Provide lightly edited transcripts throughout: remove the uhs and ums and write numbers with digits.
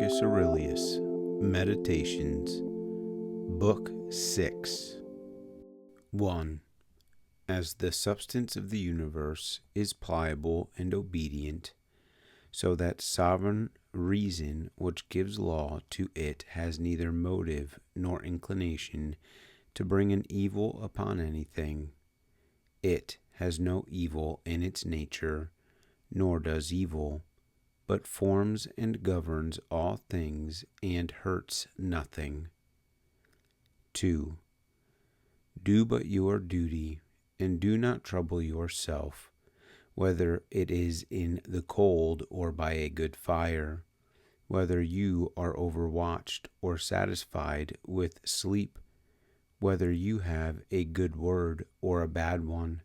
Marcus Aurelius, Meditations, Book 6. 1. As the substance of the universe is pliable and obedient, so that sovereign reason which gives law to it has neither motive nor inclination to bring an evil upon anything. It has no evil in its nature, nor does evil, but forms and governs all things and hurts nothing. 2. Do but your duty, and do not trouble yourself, whether it is in the cold or by a good fire, whether you are overwatched or satisfied with sleep, whether you have a good word or a bad one,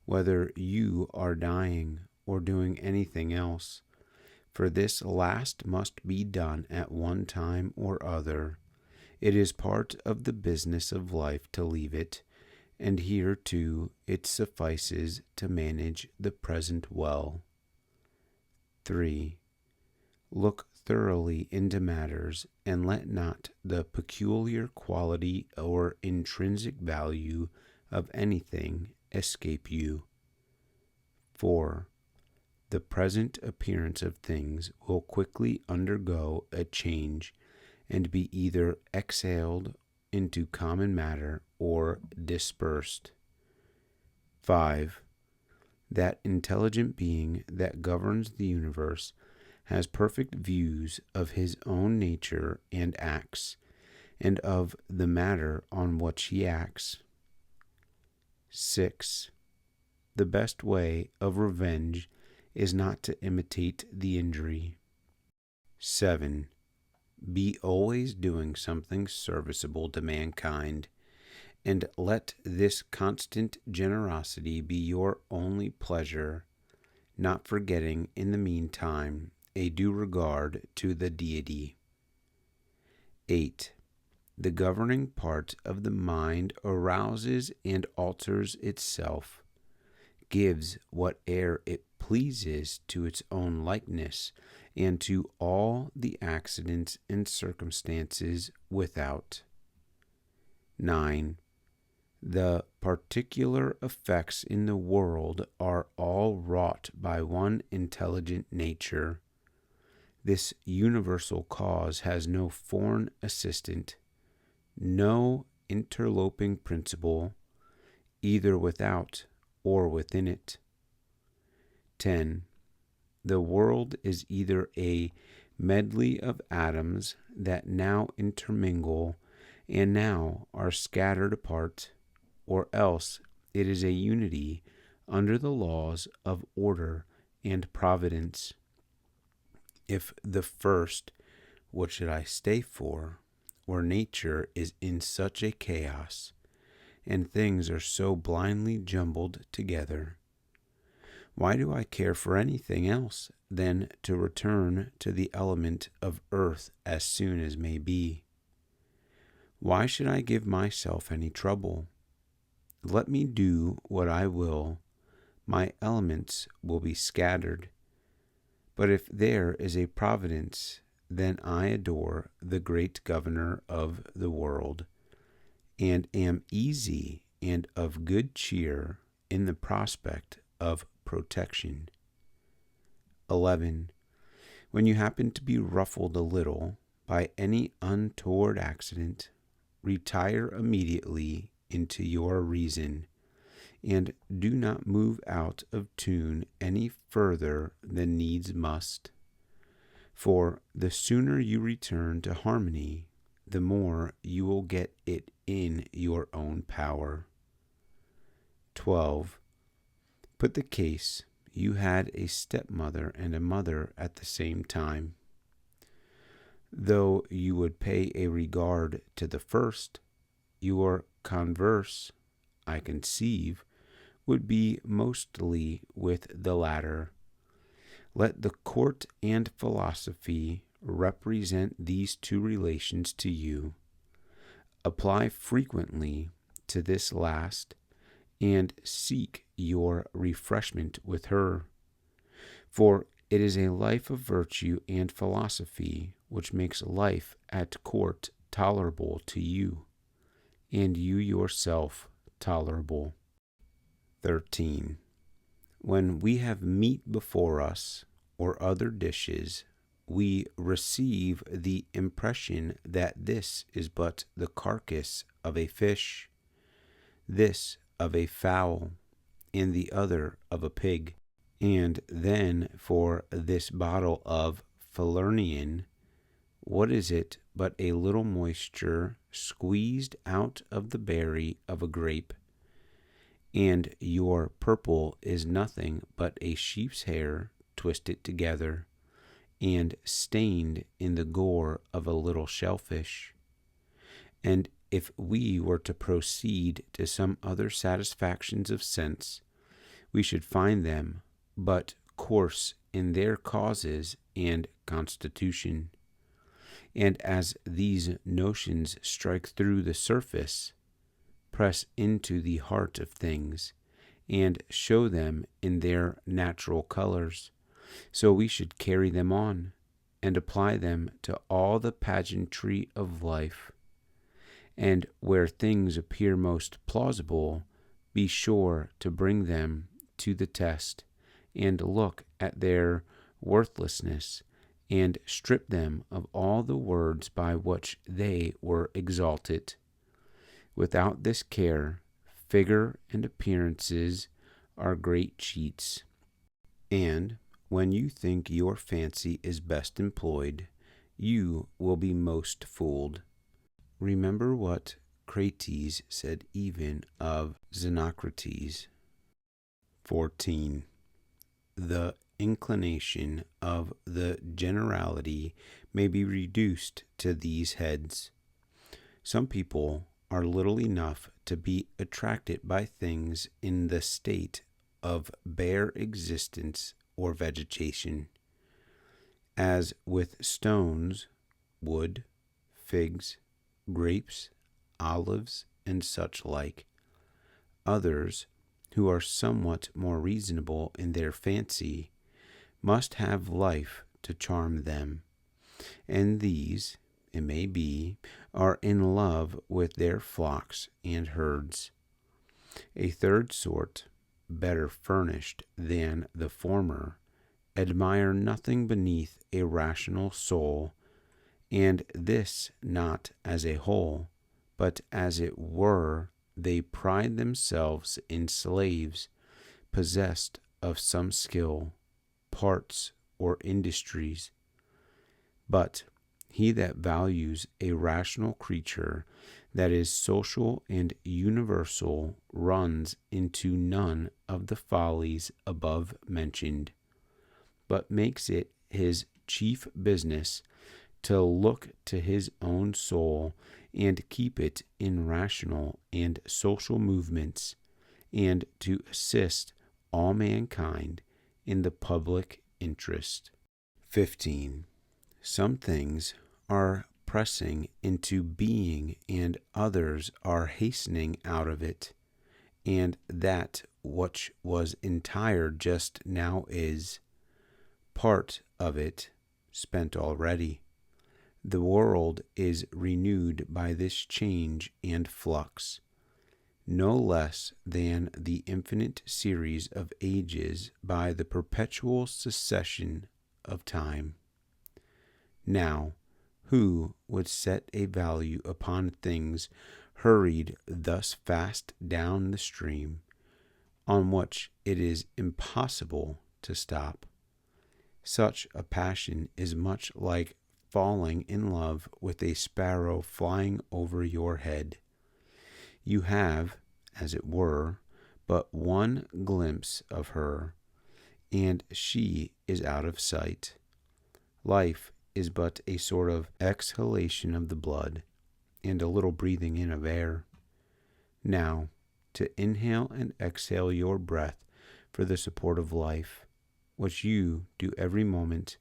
whether you are dying or doing anything else. For this last must be done at one time or other. It is part of the business of life to leave it, and here too it suffices to manage the present well. 3. Look thoroughly into matters, and let not the peculiar quality or intrinsic value of anything escape you. 4. The present appearance of things will quickly undergo a change and be either exhaled into common matter or dispersed. 5. That intelligent being that governs the universe has perfect views of his own nature and acts, and of the matter on which he acts. 6. The best way of revenge is not to imitate the injury. 7. Be always doing something serviceable to mankind, and let this constant generosity be your only pleasure, not forgetting in the meantime a due regard to the Deity. 8. The governing part of the mind arouses and alters itself, gives whate'er it pleases to its own likeness, and to all the accidents and circumstances without. 9. The particular effects in the world are all wrought by one intelligent nature. This universal cause has no foreign assistant, no interloping principle, either without or within it. 10. The world is either a medley of atoms that now intermingle and now are scattered apart, or else it is a unity under the laws of order and providence. If the first, what should I stay for, or nature is in such a chaos, and things are so blindly jumbled together? Why do I care for anything else than to return to the element of earth as soon as may be? Why should I give myself any trouble? Let me do what I will, my elements will be scattered. But if there is a providence, then I adore the great governor of the world, and am easy and of good cheer in the prospect of protection. 11. When you happen to be ruffled a little by any untoward accident, retire immediately into your reason, and do not move out of tune any further than needs must. For the sooner you return to harmony, the more you will get it in your own power. 12. Put the case you had a stepmother and a mother at the same time. Though you would pay a regard to the first, your converse, I conceive, would be mostly with the latter. Let the court and philosophy represent these two relations to you. Apply frequently to this last, and seek your refreshment with her. For it is a life of virtue and philosophy which makes life at court tolerable to you, and you yourself tolerable. 13. When we have meat before us, or other dishes, we receive the impression that this is but the carcass of a fish, this of a fowl, and the other of a pig. And then for this bottle of Falernian, what is it but a little moisture squeezed out of the berry of a grape? And your purple is nothing but a sheep's hair twisted together, and stained in the gore of a little shellfish. And if we were to proceed to some other satisfactions of sense, we should find them but coarse in their causes and constitution. And as these notions strike through the surface, press into the heart of things, and show them in their natural colors, so we should carry them on, and apply them to all the pageantry of life. And where things appear most plausible, be sure to bring them to the test, and look at their worthlessness, and strip them of all the words by which they were exalted. Without this care, figure and appearances are great cheats. And when you think your fancy is best employed, you will be most fooled. Remember what Crates said even of Xenocrates. 14. The inclination of the generality may be reduced to these heads. Some people are little enough to be attracted by things in the state of bare existence or vegetation, as with stones, wood, figs, grapes, olives, and such like. Others, who are somewhat more reasonable in their fancy, must have life to charm them, and these, it may be, are in love with their flocks and herds. A third sort, better furnished than the former, admire nothing beneath a rational soul, and this not as a whole, but as it were they pride themselves in slaves, possessed of some skill, parts, or industries. But he that values a rational creature that is social and universal runs into none of the follies above mentioned, but makes it his chief business to look to his own soul and keep it in rational and social movements, and to assist all mankind in the public interest. 15. Some things are pressing into being, and others are hastening out of it, and that which was entire just now is part of it spent already. The world is renewed by this change and flux, no less than the infinite series of ages by the perpetual succession of time. Now, who would set a value upon things hurried thus fast down the stream, on which it is impossible to stop? Such a passion is much like falling in love with a sparrow flying over your head. You have, as it were, but one glimpse of her, and she is out of sight. Life is but a sort of exhalation of the blood, and a little breathing in of air. Now, to inhale and exhale your breath for the support of life, which you do every moment,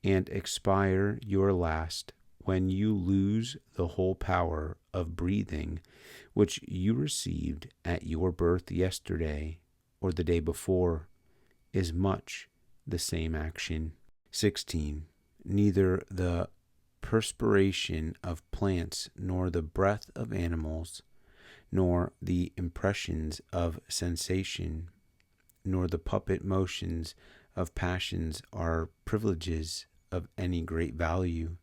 and expire your last when you lose the whole power of breathing which you received at your birth yesterday or the day before, is much the same action. 16. Neither the perspiration of plants, nor the breath of animals, nor the impressions of sensation, nor the puppet motions of passions are privileges of any great value,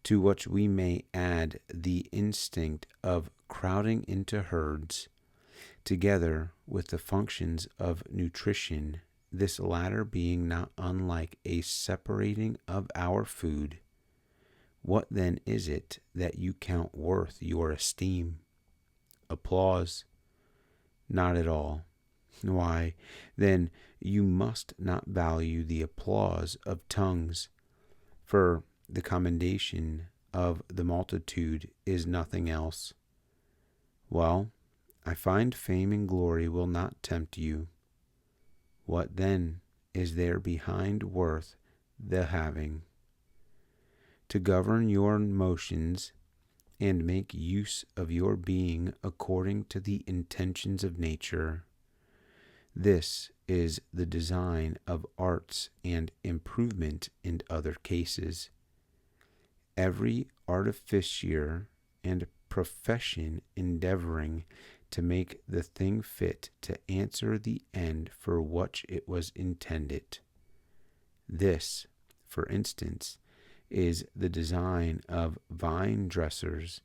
to which we may add the instinct of crowding into herds, together with the functions of nutrition, this latter being not unlike a separating of our food. What then is it that you count worth your esteem? Applause? Not at all. Why, then, you must not value the applause of tongues, for the commendation of the multitude is nothing else. Well, I find fame and glory will not tempt you. What then is there behind worth the having? To govern your motions and make use of your being according to the intentions of nature. This is the design of arts and improvement in other cases. Every artificer and profession endeavoring to make the thing fit to answer the end for which it was intended. This, for instance, is the design of vine dressers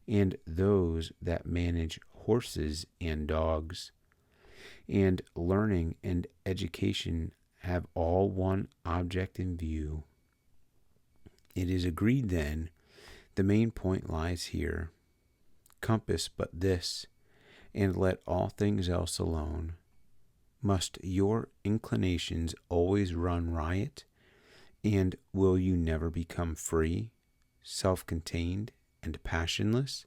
and those that manage horses and dogs. And learning and education have all one object in view. It is agreed then, the main point lies here. Compass but this, and let all things else alone. Must your inclinations always run riot? And will you never become free, self-contained, and passionless?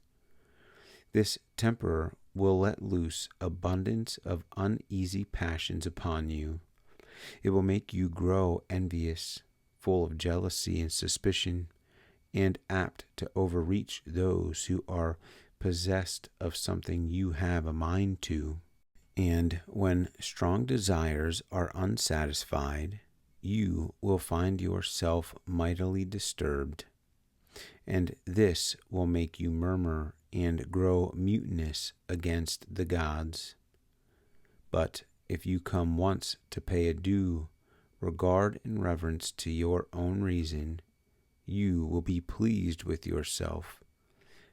This temper will let loose abundance of uneasy passions upon you. It will make you grow envious, full of jealousy and suspicion, and apt to overreach those who are possessed of something you have a mind to. And when strong desires are unsatisfied, you will find yourself mightily disturbed, and this will make you murmur and grow mutinous against the gods. But if you come once to pay a due regard and reverence to your own reason, you will be pleased with yourself,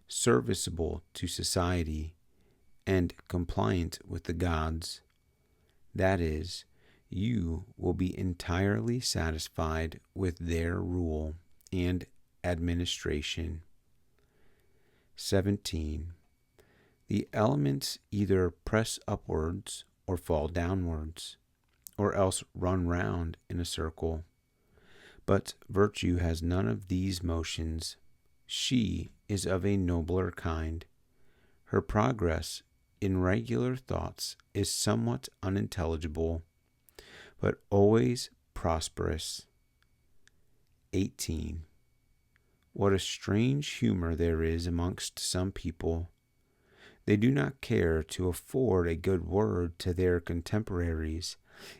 serviceable to society, and compliant with the gods. That is, you will be entirely satisfied with their rule and administration. 17. The elements either press upwards or fall downwards, or else run round in a circle. But virtue has none of these motions. She is of a nobler kind. Her progress in regular thoughts is somewhat unintelligible, but always prosperous. 18. What a strange humor there is amongst some people! They do not care to afford a good word to their contemporaries,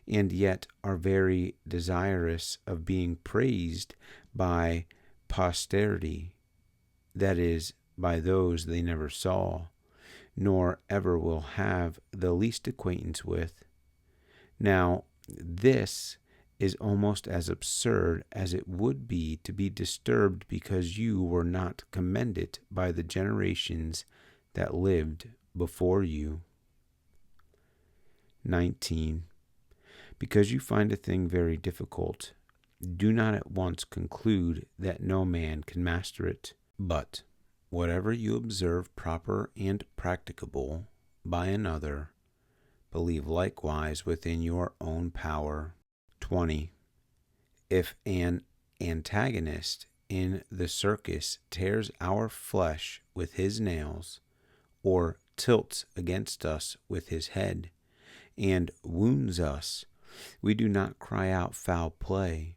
and yet are very desirous of being praised by posterity, that is, by those they never saw, nor ever will have the least acquaintance with. Now, this is almost as absurd as it would be to be disturbed because you were not commended by the generations that lived before you. 19. Because you find a thing very difficult, do not at once conclude that no man can master it, but whatever you observe proper and practicable by another, believe likewise within your own power. 20. If an antagonist in the circus tears our flesh with his nails, or tilts against us with his head, and wounds us, we do not cry out foul play,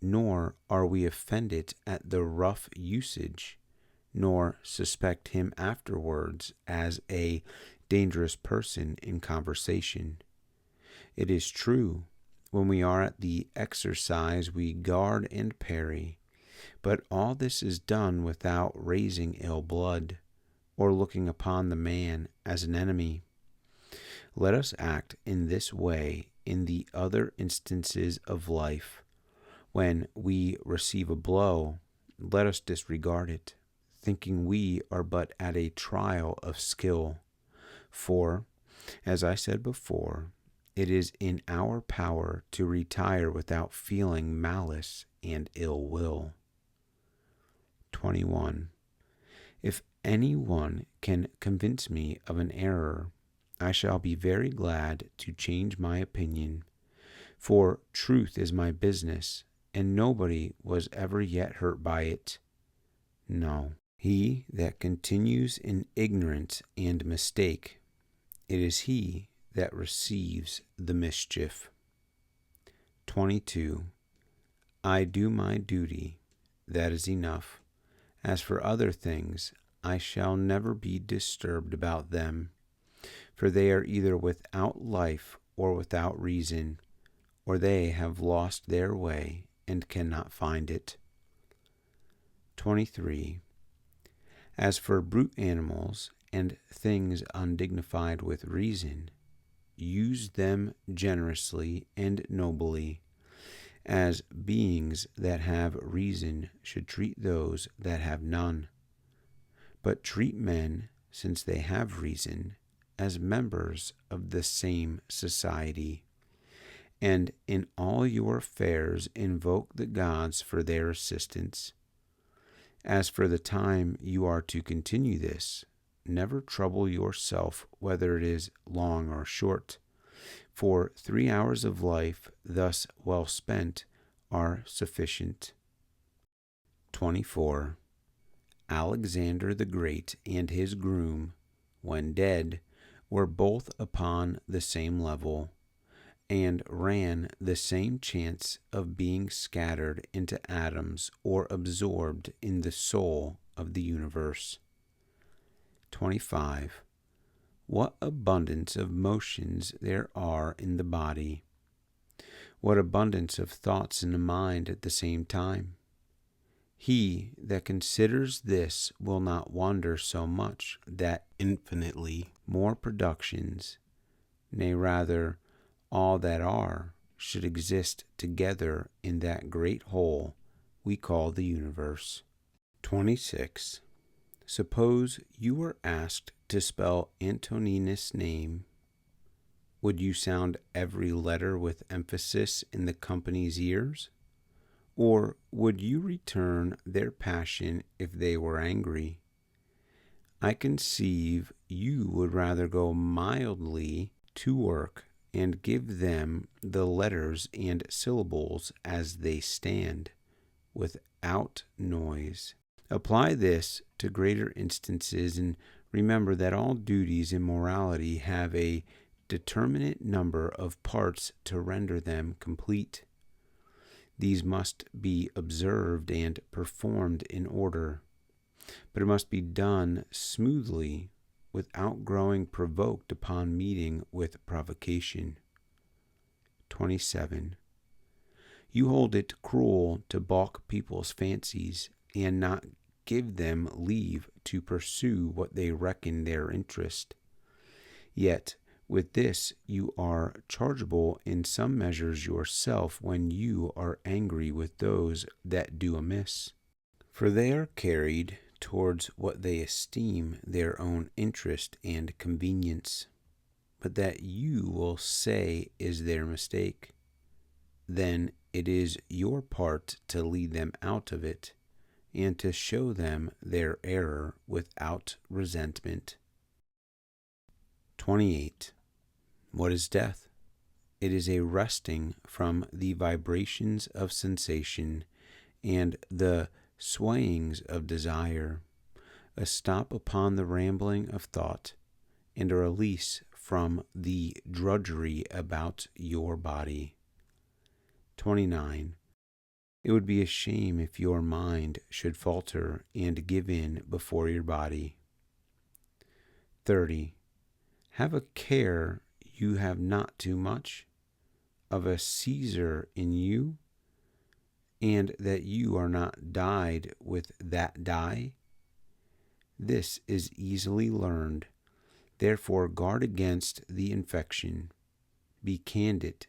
nor are we offended at the rough usage, nor suspect him afterwards as a dangerous person in conversation. It is true, when we are at the exercise we guard and parry, But all this is done without raising ill blood, or looking upon the man as an enemy. Let us act in this way in the other instances of life. When we receive a blow, let us disregard it, thinking we are but at a trial of skill. For, as I said before, it is in our power to retire without feeling malice and ill will. 21. If anyone can convince me of an error, I shall be very glad to change my opinion, for truth is my business, and nobody was ever yet hurt by it. No, he that continues in ignorance and mistake, it is he that receives the mischief. 22. I do my duty, that is enough. As for other things, I shall never be disturbed about them, for they are either without life or without reason, or they have lost their way and cannot find it. 23. As for brute animals and things undignified with reason, use them generously and nobly, as beings that have reason should treat those that have none. But treat men, since they have reason, as members of the same society, and in all your affairs invoke the gods for their assistance. As for the time you are to continue this, never trouble yourself whether it is long or short, for 3 hours of life thus well spent are sufficient. 24. Alexander the Great and his groom, when dead, were both upon the same level, and ran the same chance of being scattered into atoms or absorbed in the soul of the universe. 25. What abundance of motions there are in the body! What abundance of thoughts in the mind at the same time! He that considers this will not wonder so much that infinitely more productions, nay rather, all that are, should exist together in that great whole we call the universe. 26. Suppose you were asked to spell Antoninus' name. Would you sound every letter with emphasis in the company's ears? Or would you return their passion if they were angry? I conceive you would rather go mildly to work and give them the letters and syllables as they stand, without noise. Apply this to greater instances, and remember that all duties in morality have a determinate number of parts to render them complete. These must be observed and performed in order, but it must be done smoothly, without growing provoked upon meeting with provocation. 27. You hold it cruel to balk people's fancies, and not give them leave to pursue what they reckon their interest. Yet with this you are chargeable in some measures yourself when you are angry with those that do amiss. For they are carried towards what they esteem their own interest and convenience, but that you will say is their mistake. Then it is your part to lead them out of it, and to show them their error without resentment. 28. What is death? It is a resting from the vibrations of sensation and the swayings of desire, a stop upon the rambling of thought, and a release from the drudgery about your body. 29. It would be a shame if your mind should falter and give in before your body. 30. Have a care you have not too much of a Caesar in you, and that you are not dyed with that dye? This is easily learned. Therefore, guard against the infection. Be candid,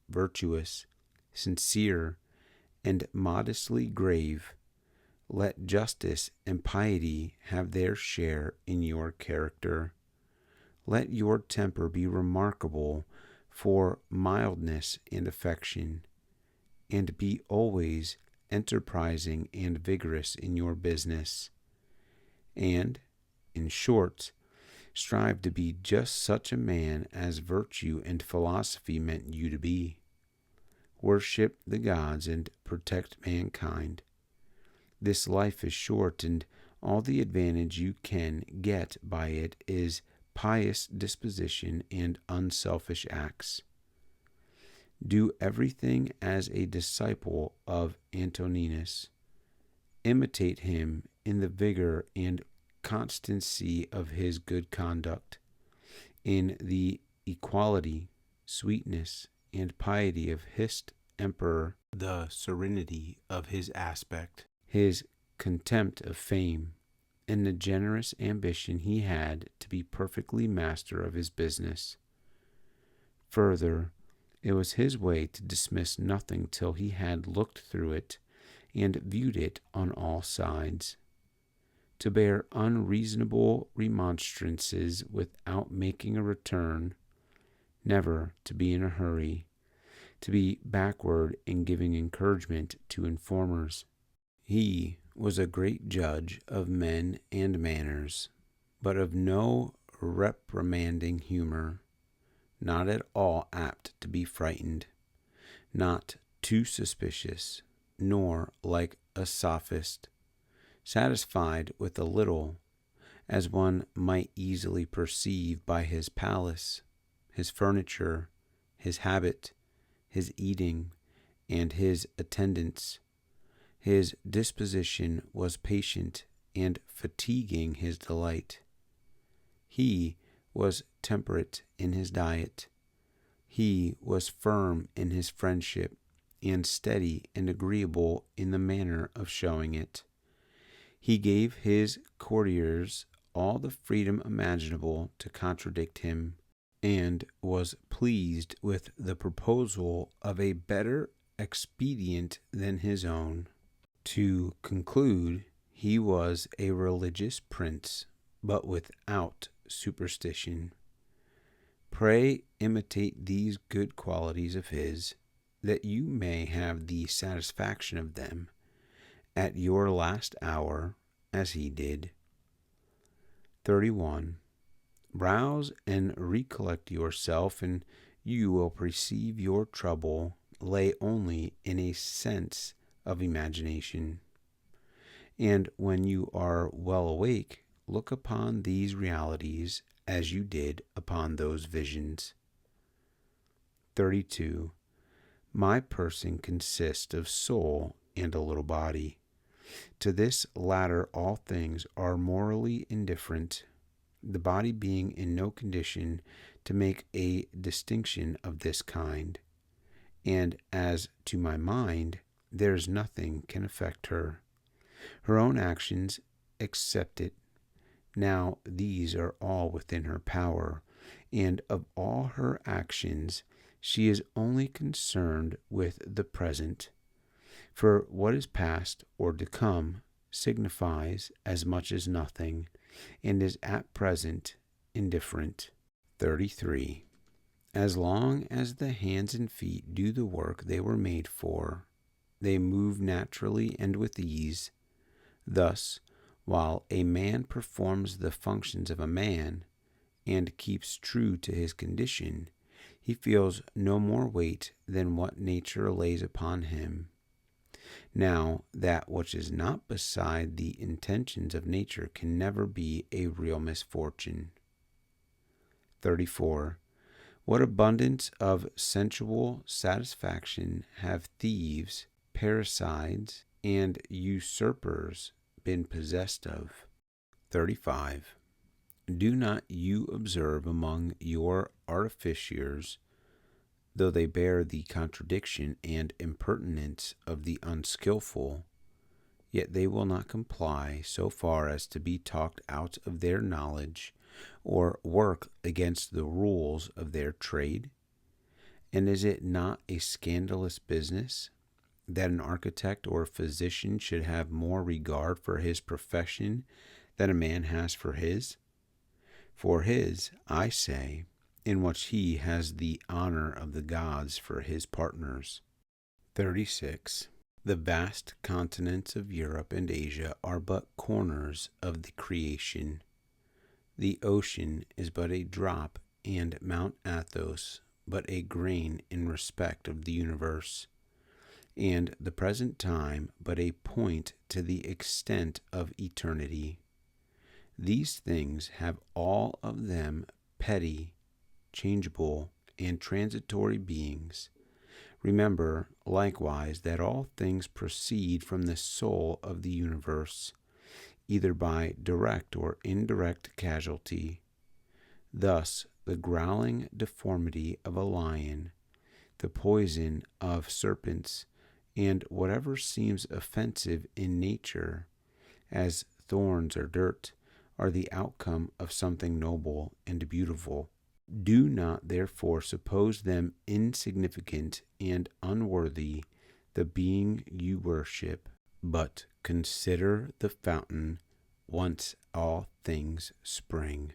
virtuous, sincere, and modestly grave. Let justice and piety have their share in your character. Let your temper be remarkable for mildness and affection, and be always enterprising and vigorous in your business. And, in short, strive to be just such a man as virtue and philosophy meant you to be. Worship the gods and protect mankind. This life is short, and all the advantage you can get by it is pious disposition and unselfish acts. Do everything as a disciple of Antoninus. Imitate him in the vigor and constancy of his good conduct, in the equality, sweetness, and piety of his emperor, the serenity of his aspect, his contempt of fame, and the generous ambition he had to be perfectly master of his business. Further, it was his way to dismiss nothing till he had looked through it and viewed it on all sides, to bear unreasonable remonstrances without making a return, never to be in a hurry, to be backward in giving encouragement to informers. He was a great judge of men and manners, but of no reprimanding humor, not at all apt to be frightened, not too suspicious, nor like a sophist, satisfied with a little, as one might easily perceive by his palace, his furniture, his habit, his eating, and his attendance. His disposition was patient and fatiguing his delight. He was temperate in his diet. He was firm in his friendship, and steady and agreeable in the manner of showing it. He gave his courtiers all the freedom imaginable to contradict him, and was pleased with the proposal of a better expedient than his own. To conclude, he was a religious prince, but without superstition. Pray imitate these good qualities of his, that you may have the satisfaction of them at your last hour, as he did. 31. Rouse and recollect yourself, and you will perceive your trouble lay only in a sense of imagination. And when you are well awake, look upon these realities as you did upon those visions. 32. My person consists of soul and a little body. To this latter all things are morally indifferent, the body being in no condition to make a distinction of this kind. And as to my mind, there's nothing can affect her. Her own actions accept it. Now these are all within her power, and of all her actions she is only concerned with the present. For what is past or to come signifies as much as nothing, and is at present indifferent. 33. As long as the hands and feet do the work they were made for, they move naturally and with ease. Thus, while a man performs the functions of a man, and keeps true to his condition, he feels no more weight than what nature lays upon him. Now, that which is not beside the intentions of nature can never be a real misfortune. 34. What abundance of sensual satisfaction have thieves, parricides, and usurpers been possessed of? 35. Do not you observe among your artificers Though they bear the contradiction and impertinence of the unskilful, yet they will not comply so far as to be talked out of their knowledge or work against the rules of their trade. And is it not a scandalous business that an architect or a physician should have more regard for his profession than a man has for his? For his, I say, in which he has the honor of the gods for his partners. 36. The vast continents of Europe and Asia are but corners of the creation. The ocean is but a drop, and Mount Athos but a grain in respect of the universe, and the present time but a point to the extent of eternity. These things have all of them petty, changeable, and transitory beings. Remember, likewise, that all things proceed from the soul of the universe, either by direct or indirect casualty. Thus, the growling deformity of a lion, the poison of serpents, and whatever seems offensive in nature, as thorns or dirt, are the outcome of something noble and beautiful. Do not therefore suppose them insignificant and unworthy the being you worship, but consider the fountain whence all things spring.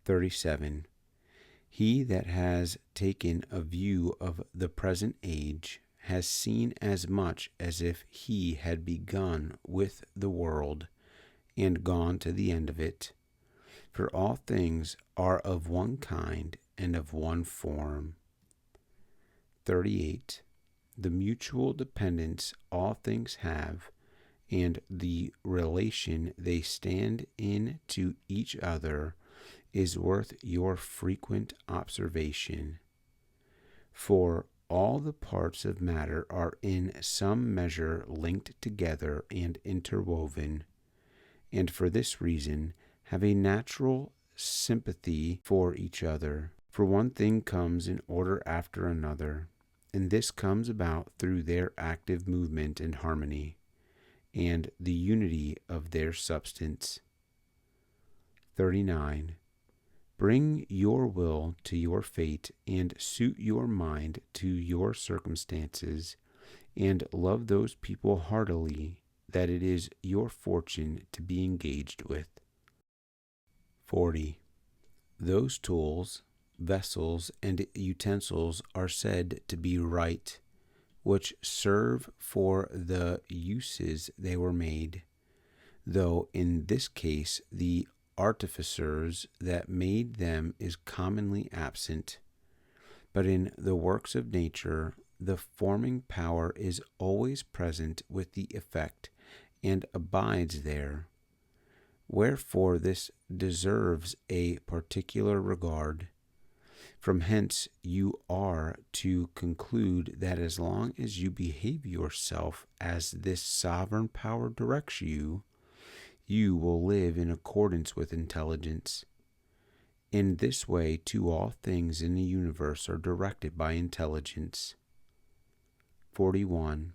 37. He that has taken a view of the present age has seen as much as if he had begun with the world and gone to the end of it. For all things are of one kind and of one form. 38. The mutual dependence all things have, and the relation they stand in to each other, is worth your frequent observation. For all the parts of matter are in some measure linked together and interwoven, and for this reason have a natural sympathy for each other. For one thing comes in order after another, and this comes about through their active movement and harmony, and the unity of their substance. 39. Bring your will to your fate, and suit your mind to your circumstances, and love those people heartily that it is your fortune to be engaged with. 40. Those tools, vessels, and utensils are said to be right, which serve for the uses they were made, though in this case the artificers that made them is commonly absent. But in the works of nature, the forming power is always present with the effect, and abides there. Wherefore this deserves a particular regard. From hence you are to conclude that as long as you behave yourself as this sovereign power directs you, you will live in accordance with intelligence. In this way, too, all things in the universe are directed by intelligence. 41.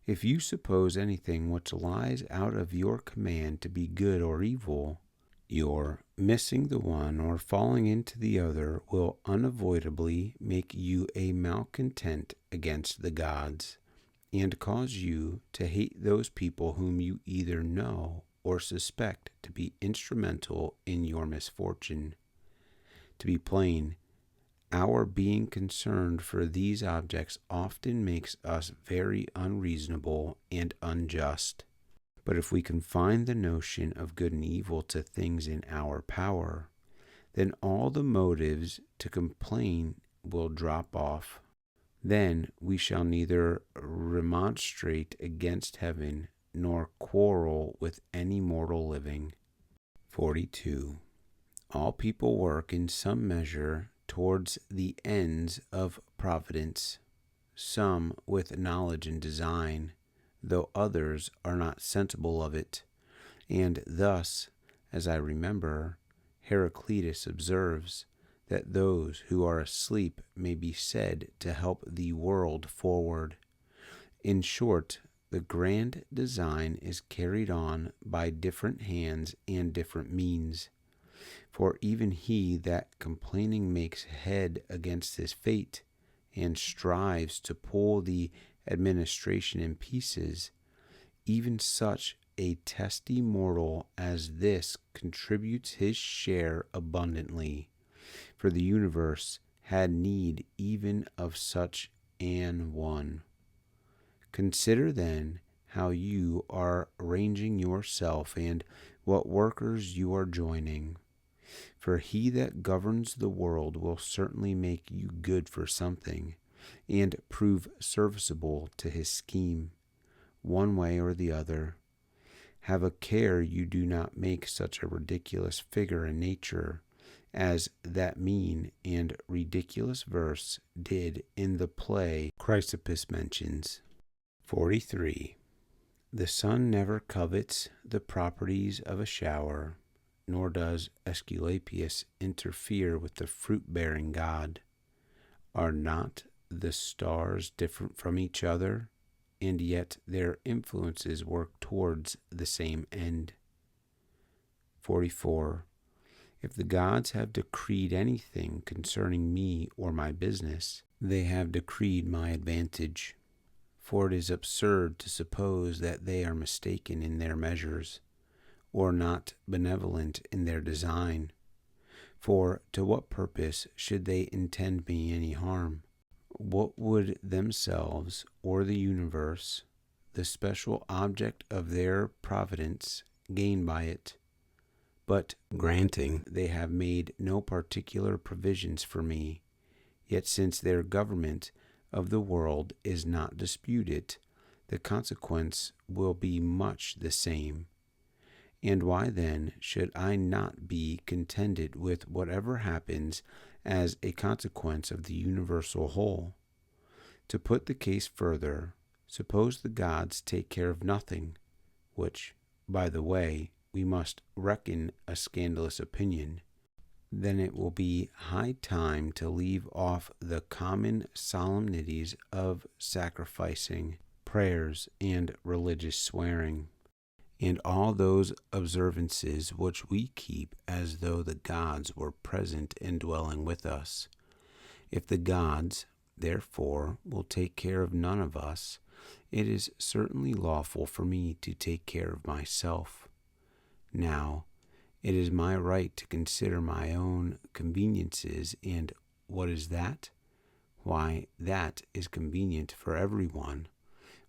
If you suppose anything which lies out of your command to be good or evil, your missing the one or falling into the other will unavoidably make you a malcontent against the gods, and cause you to hate those people whom you either know or suspect to be instrumental in your misfortune. To be plain, our being concerned for these objects often makes us very unreasonable and unjust. But if we confine the notion of good and evil to things in our power, then all the motives to complain will drop off. Then we shall neither remonstrate against heaven nor quarrel with any mortal living. 42. All people work in some measure towards the ends of providence, some with knowledge and design, though others are not sensible of it. And thus, as I remember, Heraclitus observes, that those who are asleep may be said to help the world forward. In short, the grand design is carried on by different hands and different means. For even he that complaining makes head against his fate, and strives to pull the administration in pieces, even such a testy mortal as this contributes his share abundantly, for the universe had need even of such an one. Consider then how you are arranging yourself and what workers you are joining. For he that governs the world will certainly make you good for something, and prove serviceable to his scheme, one way or the other. Have a care you do not make such a ridiculous figure in nature, as that mean and ridiculous verse did in the play Chrysippus mentions. 43. The sun never covets the properties of a shower, nor does Aesculapius interfere with the fruit-bearing god. Are not the stars different from each other, and yet their influences work towards the same end? 44. If the gods have decreed anything concerning me or my business, they have decreed my advantage. For it is absurd to suppose that they are mistaken in their measures, or not benevolent in their design. For to what purpose should they intend me any harm? What would themselves or the universe, the special object of their providence, gain by it? But granting they have made no particular provisions for me, yet since their government of the world is not disputed, the consequence will be much the same. And why then should I not be contented with whatever happens as a consequence of the universal whole? To put the case further, suppose the gods take care of nothing, which, by the way, we must reckon a scandalous opinion. Then it will be high time to leave off the common solemnities of sacrificing, prayers, and religious swearing, and all those observances which we keep as though the gods were present and dwelling with us. If the gods, therefore, will take care of none of us, it is certainly lawful for me to take care of myself. Now, it is my right to consider my own conveniences, and what is that? Why, that is convenient for everyone,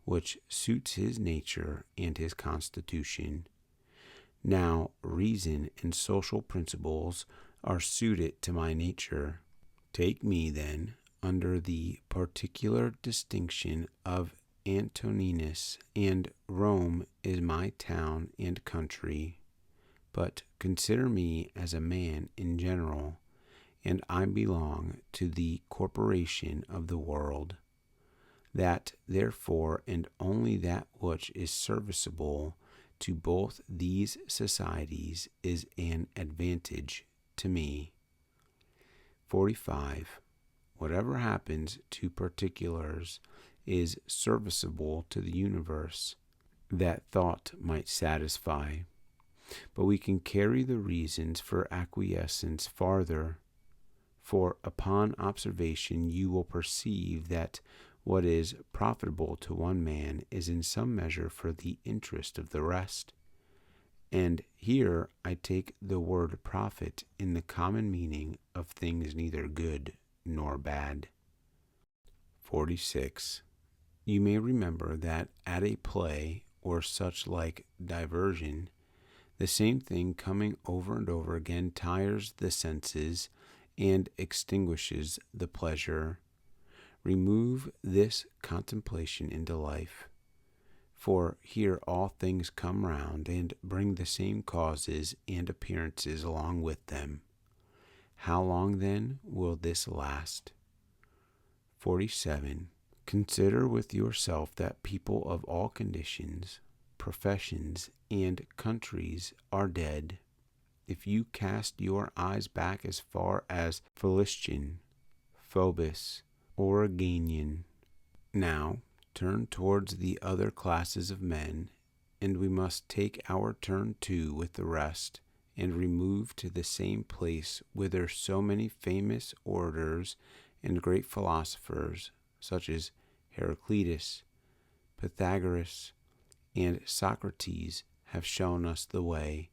which suits his nature and his constitution. Now, reason and social principles are suited to my nature. Take me, then, under the particular distinction of Antoninus, and Rome is my town and country. But consider me as a man in general, and I belong to the corporation of the world. That, therefore, and only that which is serviceable to both these societies is an advantage to me. 45. Whatever happens to particulars is serviceable to the universe, that thought might satisfy. But we can carry the reasons for acquiescence farther, for upon observation you will perceive that what is profitable to one man is in some measure for the interest of the rest. And here I take the word profit in the common meaning of things neither good nor bad. 46. You may remember that at a play or such like diversion, the same thing coming over and over again tires the senses and extinguishes the pleasure. Remove this contemplation into life, for here all things come round and bring the same causes and appearances along with them. How long then will this last? 47. Consider with yourself that people of all conditions, professions, and countries are dead, if you cast your eyes back as far as Philistion, Phobos, Oregonian, now turn towards the other classes of men, and we must take our turn too with the rest, and remove to the same place whither so many famous orators and great philosophers, such as Heraclitus, Pythagoras, and Socrates, have shown us the way.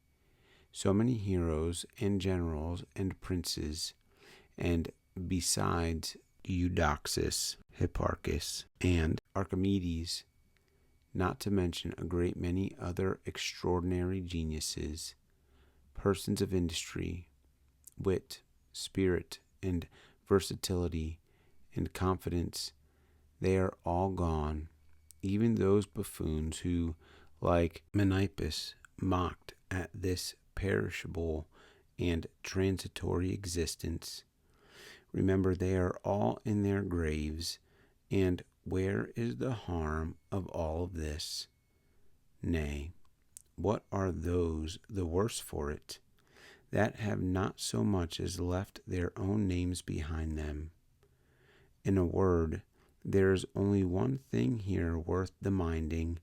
So many heroes and generals and princes, and besides Eudoxus, Hipparchus, and Archimedes, not to mention a great many other extraordinary geniuses, persons of industry, wit, spirit, and versatility, and confidence, they are all gone, even those buffoons who, like Menippus, mocked at this perishable and transitory existence. Remember, they are all in their graves, and where is the harm of all of this? Nay, what are those the worse for it, that have not so much as left their own names behind them? In a word, there is only one thing here worth the minding,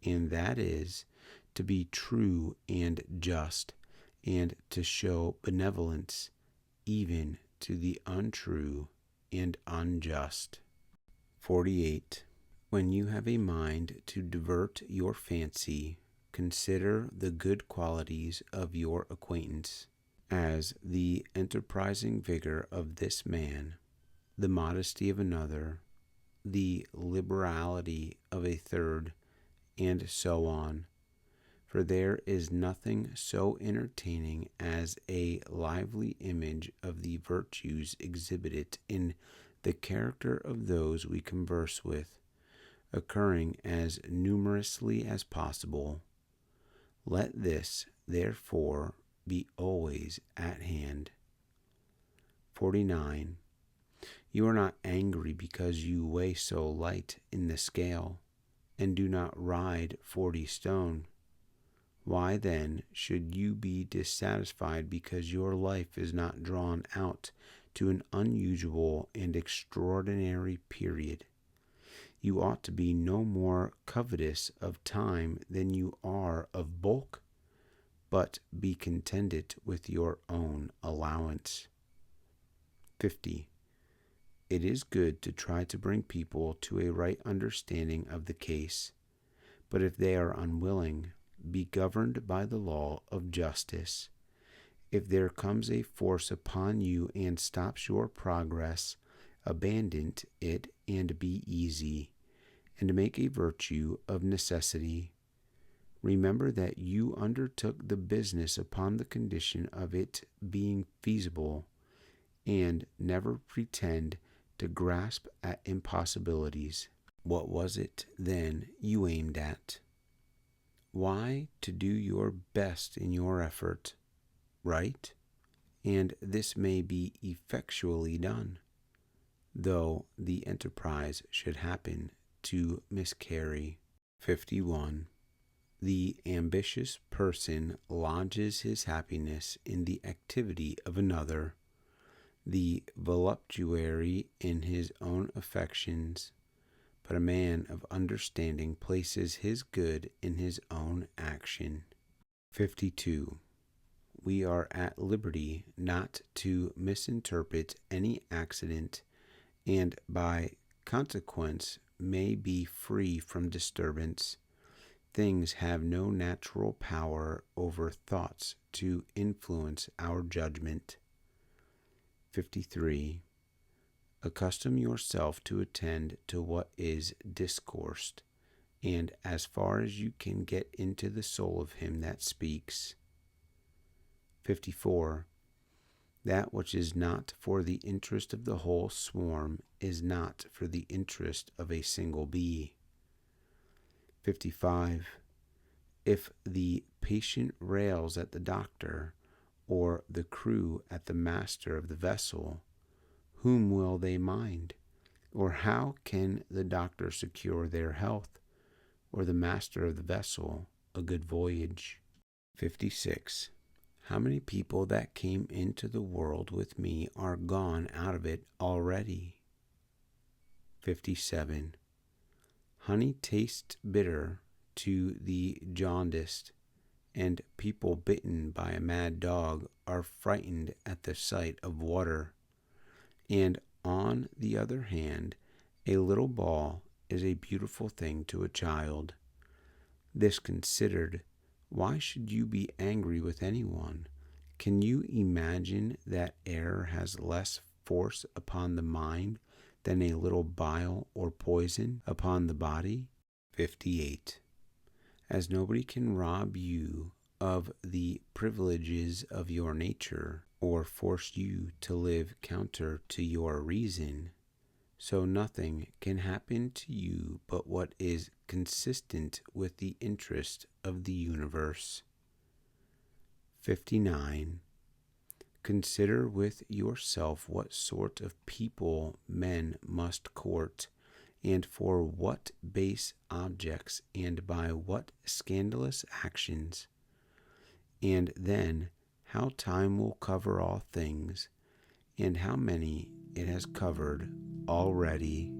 and that is, to be true and just, and to show benevolence even to the untrue and unjust. 48. When you have a mind to divert your fancy, consider the good qualities of your acquaintance, as the enterprising vigor of this man, the modesty of another, the liberality of a third, and so on. For there is nothing so entertaining as a lively image of the virtues exhibited in the character of those we converse with, occurring as numerously as possible. Let this, therefore, be always at hand. 49. You are not angry because you weigh so light in the scale, and do not ride 40 stone. Why then should you be dissatisfied because your life is not drawn out to an unusual and extraordinary period? You ought to be no more covetous of time than you are of bulk, but be contented with your own allowance. 50. It is good to try to bring people to a right understanding of the case, but if they are unwilling, be governed by the law of justice. If there comes a force upon you and stops your progress, abandon it and be easy, and make a virtue of necessity. Remember that you undertook the business upon the condition of it being feasible, and never pretend to grasp at impossibilities. What was it, then, you aimed at? Why, to do your best in your effort, right? And this may be effectually done, though the enterprise should happen to miscarry. 51. The ambitious person lodges his happiness in the activity of another, the voluptuary in his own affections, but a man of understanding places his good in his own action. 52. We are at liberty not to misinterpret any accident, and by consequence may be free from disturbance. Things have no natural power over thoughts to influence our judgment. 53. Accustom yourself to attend to what is discoursed, and as far as you can get into the soul of him that speaks. 54. That which is not for the interest of the whole swarm is not for the interest of a single bee. 55. If the patient rails at the doctor, or the crew at the master of the vessel, whom will they mind? Or how can the doctor secure their health, or the master of the vessel a good voyage? 56. How many people that came into the world with me are gone out of it already? 57. Honey tastes bitter to the jaundiced, and people bitten by a mad dog are frightened at the sight of water. And on the other hand, a little ball is a beautiful thing to a child. This considered, why should you be angry with anyone? Can you imagine that error has less force upon the mind than a little bile or poison upon the body? 58. As nobody can rob you of the privileges of your nature, or force you to live counter to your reason, so nothing can happen to you but what is consistent with the interest of the universe. 59. Consider with yourself what sort of people men must court, and for what base objects, and by what scandalous actions. And then how time will cover all things, and how many it has covered already.